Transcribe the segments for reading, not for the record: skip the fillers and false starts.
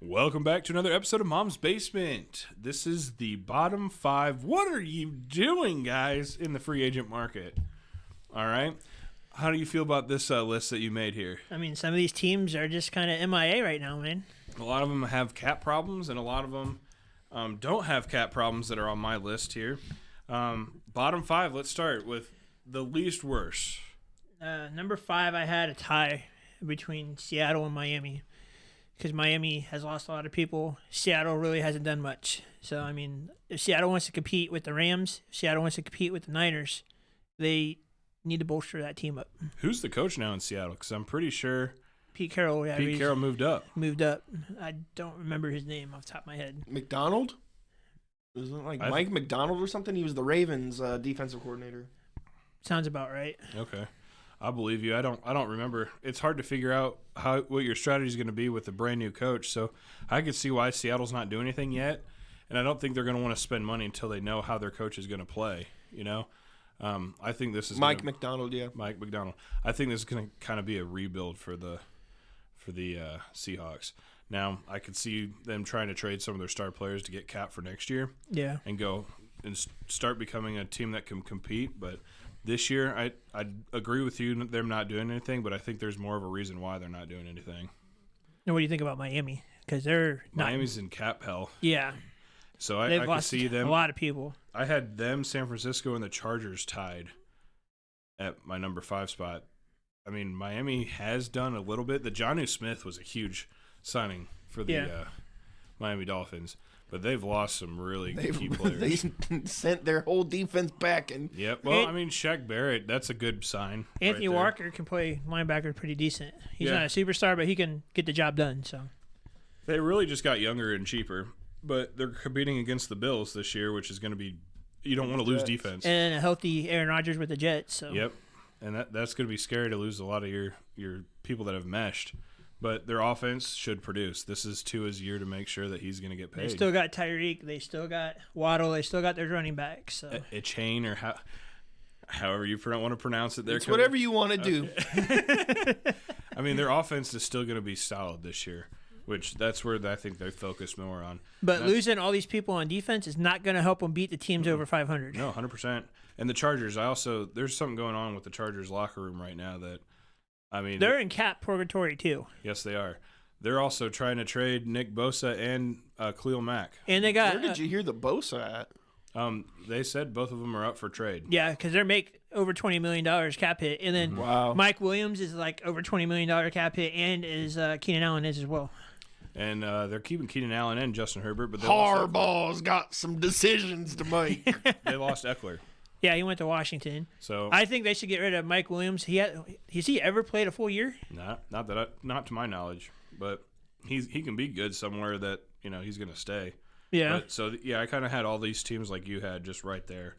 Welcome back to another episode of Mom's Basement. This is the bottom five. What are you doing, guys, in the free agent market? All right. How do you feel about this list that you made here? I mean, some of these teams are just kind of MIA right now, man. A lot of them have cap problems, and a lot of them don't have cap problems that are on my list here. Bottom five, let's start with the least worst. Number 5, I had a tie between Seattle and Miami because Miami has lost a lot of people. Seattle really hasn't done much. So, I mean, if Seattle wants to compete with the Rams, if Seattle wants to compete with the Niners, they need to bolster that team up. Who's the coach now in Seattle? Because I'm pretty sure Pete Carroll. Yeah, Pete Carroll moved up. Moved up. I don't remember his name off the top of my head. McDonald? Isn't it like Mike McDonald or something? He was the Ravens defensive coordinator. Sounds about right. Okay. I believe you. I don't remember. It's hard to figure out what your strategy is going to be with a brand new coach. So I could see why Seattle's not doing anything yet, and I don't think they're going to want to spend money until they know how their coach is going to play. You know, I think this is Mike McDonald. Yeah, Mike McDonald. I think this is going to kind of be a rebuild for the Seahawks. Now I could see them trying to trade some of their star players to get cap for next year. Yeah, and go and start becoming a team that can compete, but. This year, I agree with you, them not doing anything, but I think there's more of a reason why they're not doing anything. And what do you think about Miami? Because they're Miami's in cap hell. Yeah. So I can see them. A lot of people. I had them, San Francisco, and the Chargers tied at my number 5 spot. I mean, Miami has done a little bit. The Jonnu Smith was a huge signing for the Miami Dolphins. But they've lost some really key players. They sent their whole defense back. Yep. Well, I mean, Shaq Barrett, that's a good sign. Anthony Walker can play linebacker pretty decent. He's not a superstar, but he can get the job done. So they really just got younger and cheaper. But they're competing against the Bills this year, which is going to be – you don't want to lose defense. And a healthy Aaron Rodgers with the Jets. So. Yep. And that's going to be scary to lose a lot of your people that have meshed. But their offense should produce. This is Tua's year to make sure that he's going to get paid. They still got Tyreek. They still got Waddle. They still got their running backs. So. A chain or however you want to pronounce it. It's whatever you want to do. I mean, their offense is still going to be solid this year, which that's where I think they focus more on. But losing all these people on defense is not going to help them beat the teams over 500. No, 100%. And the Chargers, there's something going on with the Chargers locker room right now that, I mean, they're in cap purgatory too. Yes, they are. They're also trying to trade Nick Bosa and Khalil Mack. And they got. Where did you hear the Bosa at? They said both of them are up for trade. Yeah, because they make over $20 million cap hit, and then Mike Williams is like over $20 million cap hit, and is Keenan Allen is as well. And they're keeping Keenan Allen and Justin Herbert, but Harbaugh's got some decisions to make. They lost Eckler. Yeah, he went to Washington. So I think they should get rid of Mike Williams. Has he ever played a full year? Not to my knowledge, but he can be good somewhere that he's going to stay. Yeah. But, I kind of had all these teams like you had just right there,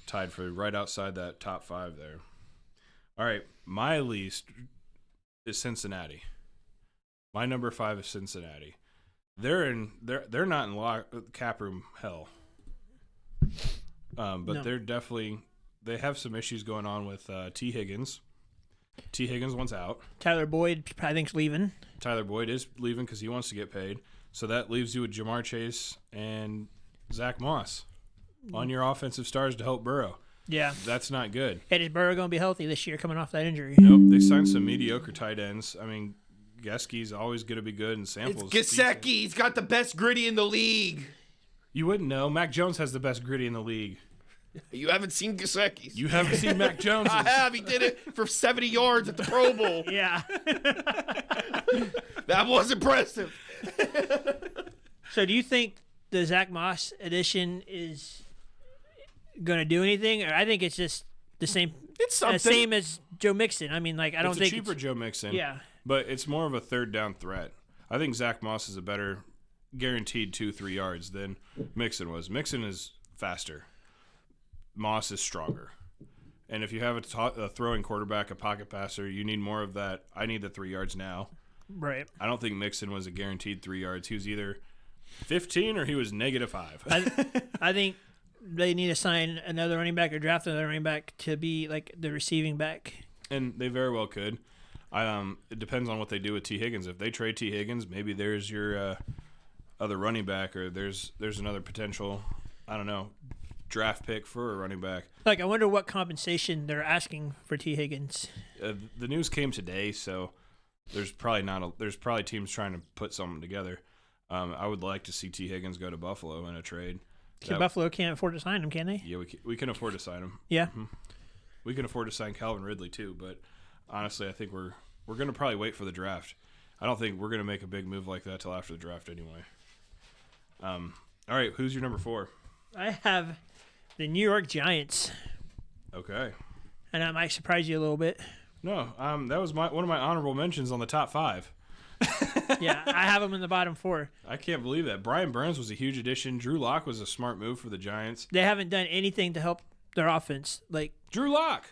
tied for right outside that top 5 there. All right, my least is Cincinnati. My number 5 is Cincinnati. They're not in cap room hell. But they're definitely – they have some issues going on with T. Higgins. T. Higgins wants out. Tyler Boyd, I think, is leaving. Tyler Boyd is leaving because he wants to get paid. So that leaves you with Jamar Chase and Zach Moss on your offensive stars to help Burrow. Yeah. That's not good. And is Burrow going to be healthy this year coming off that injury? Nope. They signed some mediocre tight ends. I mean, Gesicki's always going to be good, and Samples. It's Gesicki. He's got the best gritty in the league. You wouldn't know. Mac Jones has the best gritty in the league. You haven't seen Gesicki's. You haven't seen Mac Jones. I have. He did it for 70 yards at the Pro Bowl. Yeah. That was impressive. So do you think the Zach Moss addition is going to do anything? Or I think it's just the same. It's something. Same as Joe Mixon. I mean, like, I don't think it's a cheaper Joe Mixon. Yeah. But it's more of a third down threat. I think Zach Moss is a better guaranteed 2-3 yards than Mixon was. Mixon is faster. Moss is stronger. And if you have a throwing quarterback, a pocket passer, you need more of that. I need the 3 yards now. Right. I don't think Mixon was a guaranteed 3 yards. He was either 15 or he was -5. I think they need to sign another running back or draft another running back to be like the receiving back. And they very well could. It depends on what they do with T. Higgins. If they trade T. Higgins, maybe there's your other running back, or there's another potential, I don't know, draft pick for a running back. Like, I wonder what compensation they're asking for T. Higgins. The news came today, so there's probably teams trying to put something together. I would like to see T. Higgins go to Buffalo in a trade. Buffalo can't afford to sign him, can they? Yeah, we can afford to sign him. Yeah. Mm-hmm. We can afford to sign Calvin Ridley too, but honestly, I think we're going to probably wait for the draft. I don't think we're going to make a big move like that till after the draft anyway. All right, who's your number 4? I have the New York Giants, Okay. and I might surprise you a little bit. No, that was one of my honorable mentions on the top 5. Yeah, I have them in the bottom 4. I can't believe that. Brian Burns was a huge addition. Drew Lock was a smart move for the Giants. They haven't done anything to help their offense. Like, Drew Lock.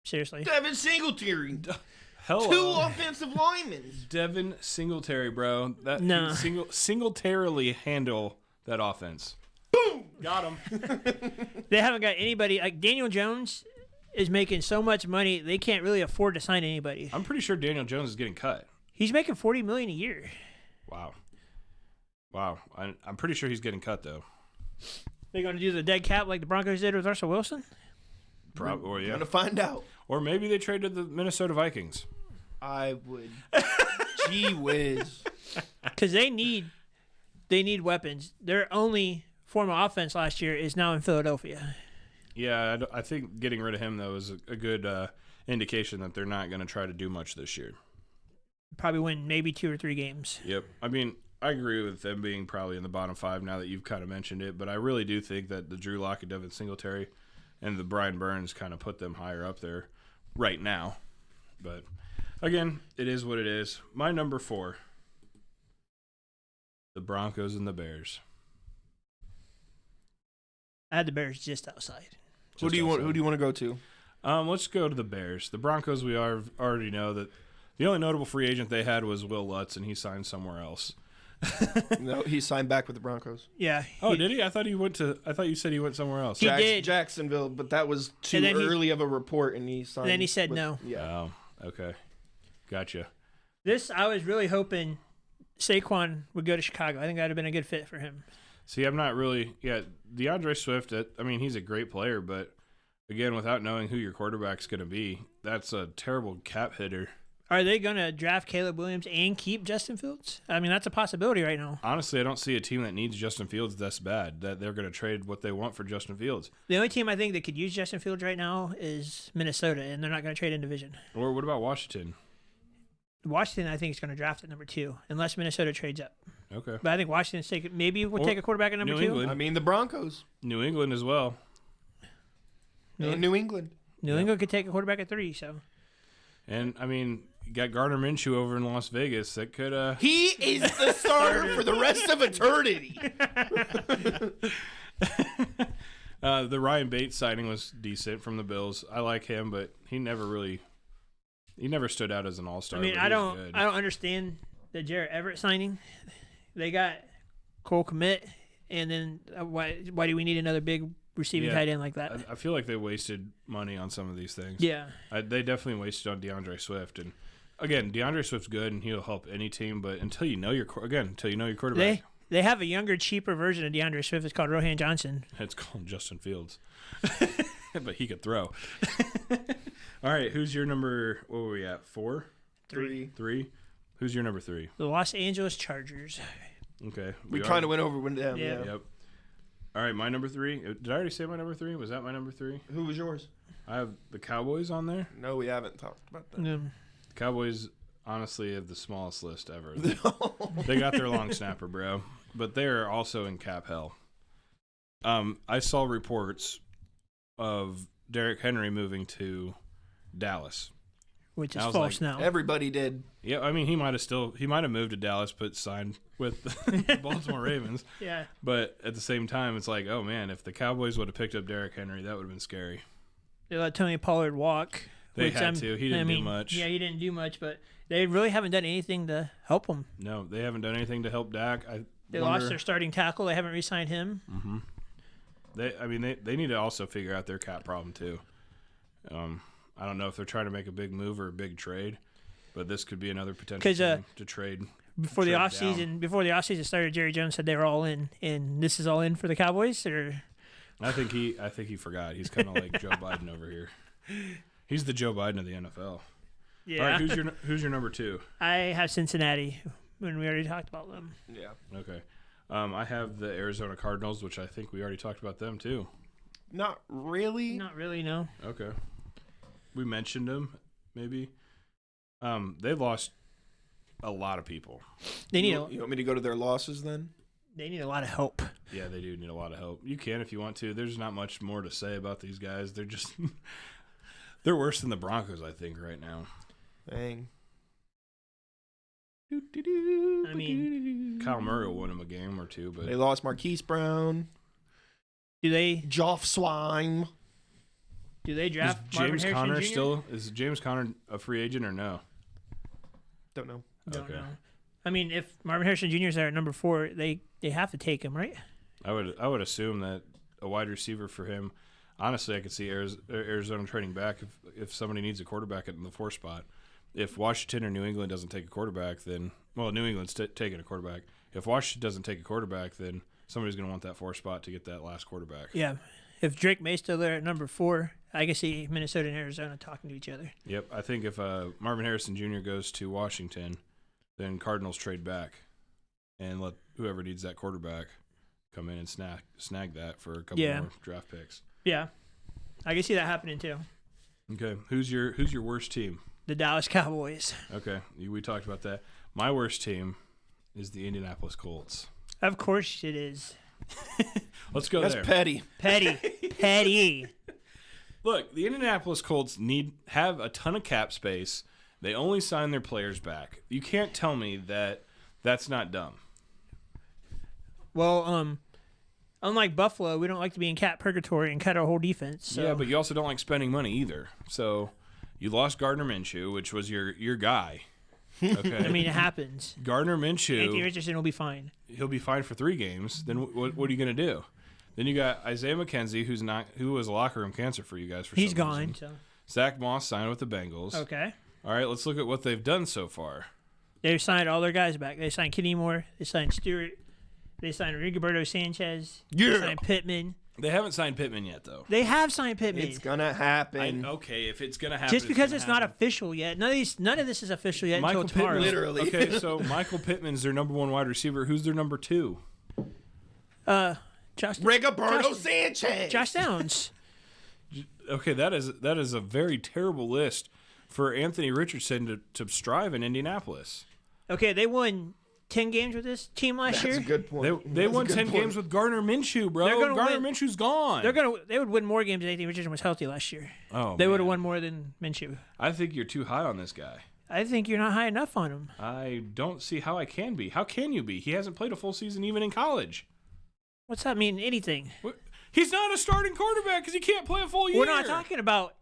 seriously. Devin Singletary. Hello. 2 offensive linemen. Devin Singletary, bro. That No. Singletarily handle that offense. Boom! Got him. They haven't got anybody. Like, Daniel Jones is making so much money, they can't really afford to sign anybody. I'm pretty sure Daniel Jones is getting cut. He's making $40 million a year. Wow. I'm pretty sure he's getting cut though. They're going to do the dead cap like the Broncos did with Russell Wilson? Probably, or yeah. Gonna find out. Or maybe they traded the Minnesota Vikings. I would. Gee whiz. Because they need weapons. Their only form of offense last year is now in Philadelphia. Yeah, I think getting rid of him though is a good indication that they're not going to try to do much this year. Probably win maybe 2 or 3 games. Yep. I mean, I agree with them being probably in the bottom 5 now that you've kind of mentioned it, but I really do think that the Drew Lock and Devin Singletary and the Brian Burns kind of put them higher up there right now. But again, it is what it is. My number 4, the Broncos and the Bears. I had the Bears just outside. Who do you want to go to? Let's go to the Bears. The Broncos, we already know that the only notable free agent they had was Will Lutz, and he signed somewhere else. No, he signed back with the Broncos. Yeah. Oh, did he? I thought you said he went somewhere else. He did. Jacksonville, but that was too And then early of a report, and he signed. And then he said no. Yeah. Oh, okay. Gotcha. I was really hoping Saquon would go to Chicago. I think that would have been a good fit for him. See, I'm not really. Yeah, DeAndre Swift. I mean, he's a great player, but again, without knowing who your quarterback's going to be, that's a terrible cap hitter. Are they going to draft Caleb Williams and keep Justin Fields? I mean, that's a possibility right now. Honestly, I don't see a team that needs Justin Fields this bad that they're going to trade what they want for Justin Fields. The only team I think that could use Justin Fields right now is Minnesota, and they're not going to trade in division. Or what about Washington? Washington, I think, is going to draft at number 2, unless Minnesota trades up. Okay. But I think Washington's maybe we'll take a quarterback at number New 2. England. I mean, the Broncos. New England as well. And New England. New England could take a quarterback at 3, so. And, I mean, you got Gardner Minshew over in Las Vegas. That could He is the starter for the rest of eternity. The Ryan Bates signing was decent from the Bills. I like him, but he never stood out as an all-star. I mean, I don't understand the Jarrett Everett signing. They got Cole Kmet, and then why do we need another big receiving tight end like that? I feel like they wasted money on some of these things. Yeah. They definitely wasted on DeAndre Swift. And again, DeAndre Swift's good and he'll help any team, but until you know your quarterback. They have a younger, cheaper version of DeAndre Swift. It's called Rohan Johnson. It's called Justin Fields. But he could throw. All right, who's your number? What were we at? 4? 3? Who's your number 3? The Los Angeles Chargers. Okay. We kind of went over with them. Yeah. Yep. All right, my number 3. Did I already say my number 3? Was that my number 3? Who was yours? I have the Cowboys on there. No, we haven't talked about that. The Cowboys, honestly, have the smallest list ever. They got their long snapper, bro. But they're also in cap hell. I saw reports of Derrick Henry moving to Dallas. Which is false now. Everybody did. Yeah, I mean, he might have moved to Dallas, but signed with the Baltimore Ravens. Yeah. But at the same time, it's like, oh, man, if the Cowboys would have picked up Derrick Henry, that would have been scary. They let Tony Pollard walk. They had to. He didn't do much. Yeah, he didn't do much, but they really haven't done anything to help him. No, they haven't done anything to help Dak. They lost their starting tackle. They haven't re-signed him. Mm-hmm. They need to also figure out their cap problem too. I don't know if they're trying to make a big move or a big trade. But this could be another potential 'Cause, team to trade. Before the Trade offseason started, Jerry Jones said they were all in, and this is all in for the Cowboys. Or I think he forgot. He's kind of like Joe Biden over here. He's the Joe Biden of the NFL. yeah, All right, who's your number 2? I have Cincinnati. When we already talked about them. Yeah. Okay. I have the Arizona Cardinals, which I think we already talked about them too. Not really. Not really, no. Okay. We mentioned them, maybe. They lost a lot of people. They need You want me to go to their losses then? they need a lot of help. Yeah, they do need a lot of help. You can if you want to. There's not much more to say about these guys. They're just they're worse than the Broncos, I think, right now. Dang. I mean, Kyle Murray will win them a game or two, but They lost Marquise Brown, do they Joff Swine. do they is draft Marvin James Harrison Conner Jr.? is James Conner a free agent or no? Don't know. Don't Okay. know. I mean, if Marvin Harrison Jr. is there at number 4, they have to take him, right? I would assume that a wide receiver for him. Honestly, I could see Arizona trading back if somebody needs a quarterback in the 4 spot. If Washington or New England doesn't take a quarterback, then New England's taking a quarterback. If Washington doesn't take a quarterback, then somebody's going to want that 4 spot to get that last quarterback. Yeah. If Drake May's still there at number 4, I can see Minnesota and Arizona talking to each other. Yep, I think if Marvin Harrison Jr. goes to Washington, then Cardinals trade back and let whoever needs that quarterback come in and snag that for a couple more draft picks. Yeah. I can see that happening too. Okay, who's your worst team? The Dallas Cowboys. Okay, we talked about that. My worst team is the Indianapolis Colts. Of course it is. Let's go That's there. petty. Petty. Look, the Indianapolis Colts have a ton of cap space. They only sign their players back. You can't tell me that that's not dumb. Well, unlike Buffalo, we don't like to be in cap purgatory and cut our whole defense. So. Yeah, but you also don't like spending money either. So you lost Gardner Minshew, which was your guy. Okay. I mean, it happens. Gardner Anthony Minshew, Richardson will be fine. he'll be fine for 3 games. Then what are you going to do? Then you got Isaiah McKenzie, who was a locker room cancer for you guys for He's some gone. reason. So. Zach Moss signed with the Bengals. Okay. All right, let's look at what they've done so far. They signed all their guys back. They signed Kenny Moore. They signed Stewart. They signed Rigoberto Sanchez. Yeah. They signed Pittman. They haven't signed Pittman yet, though. They have signed Pittman. It's gonna happen. Okay, if it's gonna happen, Just because gonna it's not happen. official yet. None of this is official yet Michael until tomorrow. Pittman, Literally. Okay, so Michael Pittman's their number 1 wide receiver. Who's their number 2? Rigoberto Sanchez. Josh Downs. Okay, that is a very terrible list for Anthony Richardson to strive in Indianapolis. Okay, they won 10 games with this team last That's year. a good point. They That's a won good 10 point. games with Gardner Minshew, bro. They're gonna Gardner win. Minshew's gone. They would win more games if Anthony Richardson was healthy last year. Oh, They would have man. won more than Minshew. I think you're too high on this guy. I think you're not high enough on him. I don't see how I can be. How can you be? He hasn't played a full season even in college. What's that mean? Anything? He's not a starting quarterback because he can't play a full year. We're not talking about.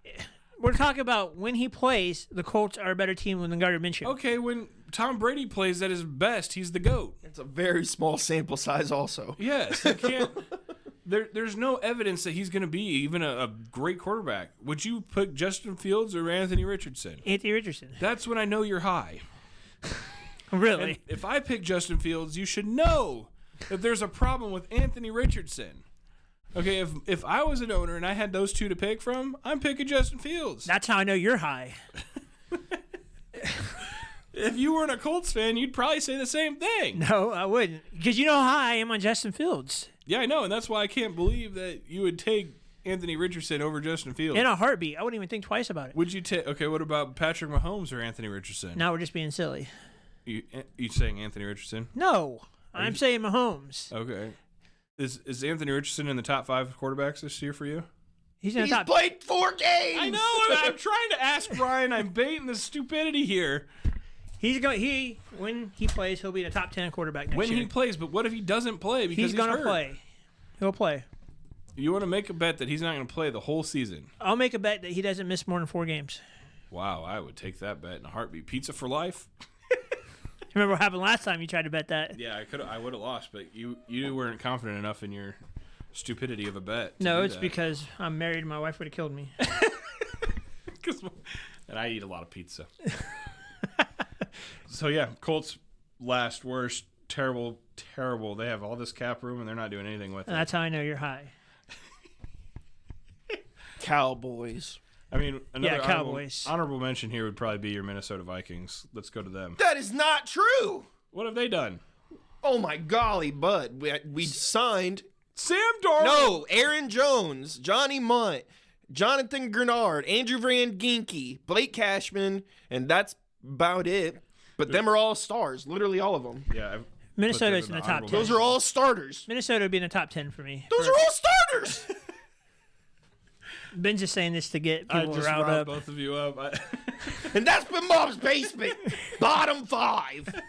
We're talking about when he plays, the Colts are a better team than Gardner Minshew. Okay, when Tom Brady plays at his best, he's the GOAT. It's a very small sample size, also. Yes, you can't. There's no evidence that he's going to be even a great quarterback. Would you pick Justin Fields or Anthony Richardson? Anthony Richardson. That's when I know you're high. Really? And if I pick Justin Fields, you should know that there's a problem with Anthony Richardson. Okay, if I was an owner and I had those 2 to pick from, I'm picking Justin Fields. That's how I know you're high. If you weren't a Colts fan, you'd probably say the same thing. No, I wouldn't. Because you know how high I am on Justin Fields. Yeah, I know, and that's why I can't believe that you would take Anthony Richardson over Justin Fields. In a heartbeat. I wouldn't even think twice about it. Would you take? Okay, what about Patrick Mahomes or Anthony Richardson? Now we're just being silly. You saying Anthony Richardson? No. I'm saying Mahomes. Okay. Is Anthony Richardson in the top 5 quarterbacks this year for you? He's in the He's top. played 4 games. I know. I'm trying to ask Ryan. I'm baiting the stupidity here. When he plays, he'll be the top 10 quarterback next When year. he plays, but what if he doesn't play because He's gonna hurt? play. He'll play. You want to make a bet that he's not going to play the whole season? I'll make a bet that he doesn't miss more than 4 games. Wow, I would take that bet in a heartbeat. Pizza for life? Remember what happened last time you tried to bet that? Yeah, I would have lost, but you weren't confident enough in your stupidity of a bet. to No, do it's that. because I'm married and my wife would have killed me. And I eat a lot of pizza. So yeah, Colts last worst, terrible. They have all this cap room and they're not doing anything with it. That's how I know you're high. Cowboys. I mean, another Cowboys. honorable mention here would probably be your Minnesota Vikings. Let's go to them. That is not true. What have they done? Oh my golly, bud. We signed Sam Darnold. No, Aaron Jones, Johnny Munt, Jonathan Grenard, Andrew Van Ginky, Blake Cashman, and that's about it. But them are all stars, literally all of them. Yeah, Minnesota's in the top 10. Those are all starters. Minnesota would be in the top 10 for me. Those are all starters. Ben's just saying this to get I people just riled riled up. both of you up. And that's been Mom's Basement. Bottom 5.